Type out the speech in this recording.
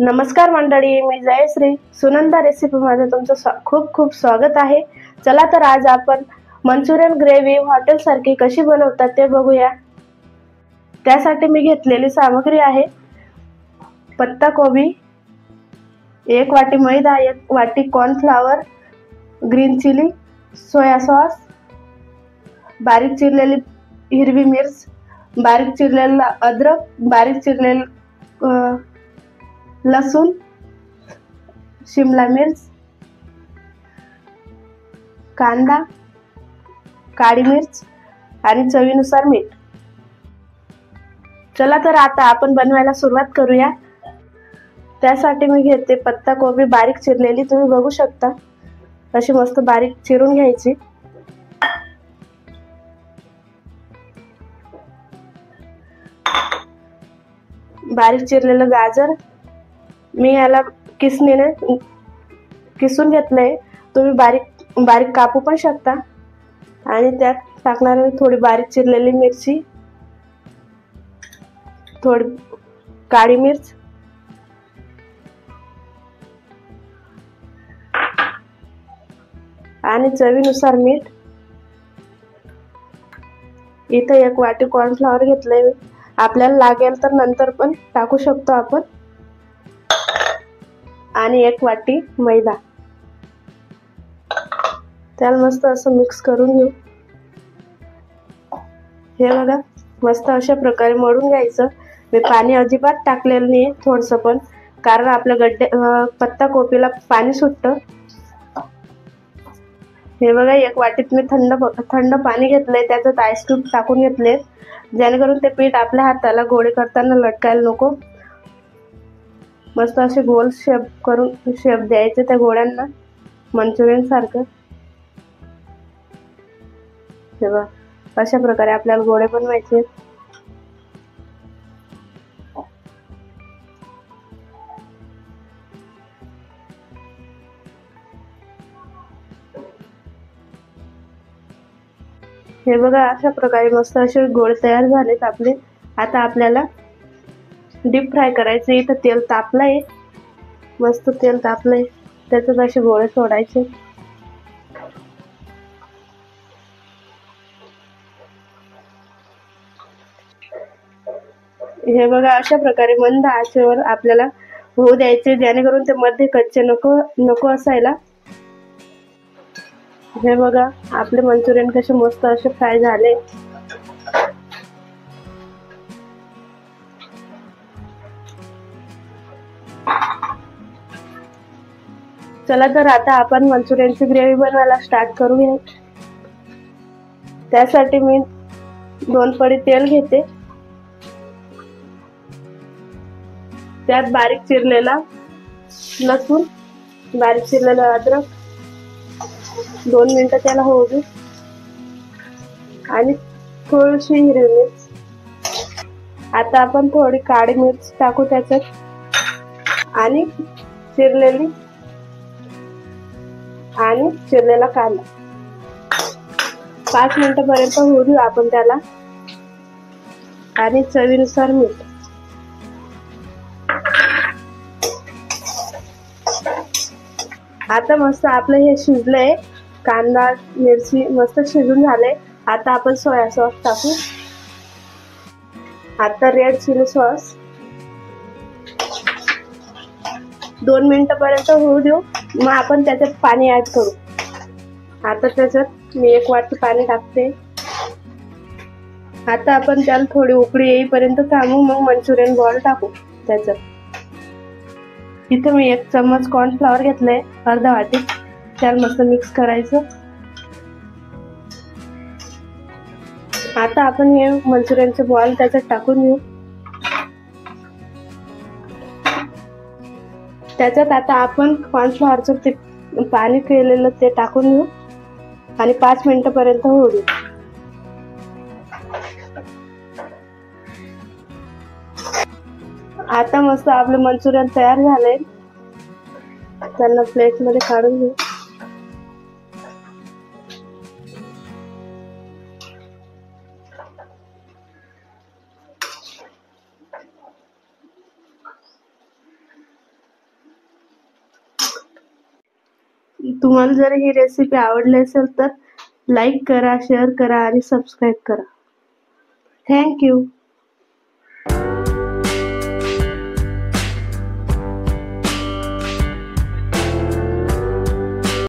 नमस्कार मंडळी, मी जयश्री सुनंदा रेसिपी मध्ये तुमचं खूप खूप स्वागत आहे। चला तर आज आपण मंचुरियन ग्रेव्ही हॉटेल सारखी कशी बनवतात ते बघूया। त्यासाठी मी घेतलेली सामग्री आहे पत्ता कोबी, 1 वाटी मैदा, 1 वाटी cornflour, green chilli, soya sauce, बारीक चिरलेली हिरवी मिर्च, बारीक चिरलेला अद्रक, बारीक चिरलेला लसूण, शिमला मिर्च, कांदा, काळी मिर्च आणि चवीनुसार मीठ। चला तर आता आपण बनवायला सुरुवात करूया। त्यासाठी मी घेते पत्ता कोबी बारीक चिरलेली, तुम्ही बघू शकता अशी मस्त बारीक चिरून घ्यायची। बारीक चिरलेलं गाजर मी याला किसणीने किसून घेतलंय, तुम्ही बारीक बारीक कापू पण शकता। आणि त्यात टाकणार आहे थोडी बारीक चिरलेली मिरची, थोडी काळी मिर्च, आणि चवीनुसार मीठ। इथे 1 वाटी कॉर्नफ्लॉवर घेतलंय, आपल्याला लागेल तर नंतर पण टाकू शकतो आपण। आणि 1 वाटी मैदा, त्याला मस्त असं मिक्स करून घेऊ। हे बघा मस्त अशा प्रकारे मळून घ्यायचं। मी पाणी अजिबात टाकलेलं नाही थोडंसं पण, कारण आपल्या पत्ता कोबीला पाणी सुटतं। हे बघा 1 वाटीत मी थंड पाणी घेतलंय, त्याच्यात आईस क्यूब टाकून घेतले, जेणेकरून ते पीठ आपल्या हाताला गोळे करताना लटकायला नको। मस्त असे गोल शेप द्यायचे त्या गोळ्यांना मंचुरियन सारखं। हे बघा अशा प्रकारे आपल्याला गोळे बनवायचे। हे बघा अशा प्रकारे मस्त असे गोळे तयार झालेत आपले। आता आपल्याला डीप फ्राय करायचे। इथं तेल तापलंय, मस्त तेल तापलंय, त्याच्यात असे गोळे सोडायचे। हे बघा अशा प्रकारे मंद आचेवर आपल्याला होऊ द्यायचे, जेणेकरून ते मध्ये कच्चे नको असायला। हे बघा आपले मंचुरियन कसे मस्त असे फ्राय झाले। चला तर आता आपण मंचुरियनची ग्रेव्ही बनवायला स्टार्ट करूया। त्यासाठी मी 2 पळी तेल घेते, त्यात बारीक चिरलेला लसूण, बारीक चिरलेला अद्रक 2 मिनिटं त्याला होऊ दे, आणि थोडीशी हिरवी मिर्च। आता आपण थोडी काळी मिर्च टाकू त्याच्यात, आणि चिरलेला कांदा। 5 मिनिटांपर्यंत होऊ देऊ आपण त्याला, आणि चवीनुसार मीठ। आता मस्त आपलं हे शिजलंय, कांदा मिरची मस्त शिजून झाले। आता आपण सोया सॉस टाकू, आता रेड चिली सॉस 2 मिनिटांपर्यंत होऊ देऊ, मग आपण त्याच्यात पाणी ऍड करू। आता त्याच्यात मी 1 वाटी पाणी टाकते। आता आपण त्याला थोडी उकळी येईपर्यंत थांबू, मग मंचुरियन बॉल टाकू त्याच्यात। इथे मी 1 चम्मच कॉर्नफ्लॉवर घेतलंय, अर्धा वाटी, त्याला मस्त मिक्स करायचं। आता आपण हे मंचुरियनचे बॉल त्याच्यात टाकून घेऊ। त्याच्यात आता आपण कॉर्नफ्लॉवरचं ते पाणी केलेलं ते टाकून घेऊ, आणि 5 मिनिटांपर्यंत होऊ देऊ। आता मस्त आपले मंचुरियन तयार झाले, त्यांना प्लेट मध्ये काढून घेऊ। तुम्हाला जर ही रेसिपी आवडली असेल तर लाईक करा, शेअर करा आणि सबस्क्राईब करा. थँक्यू.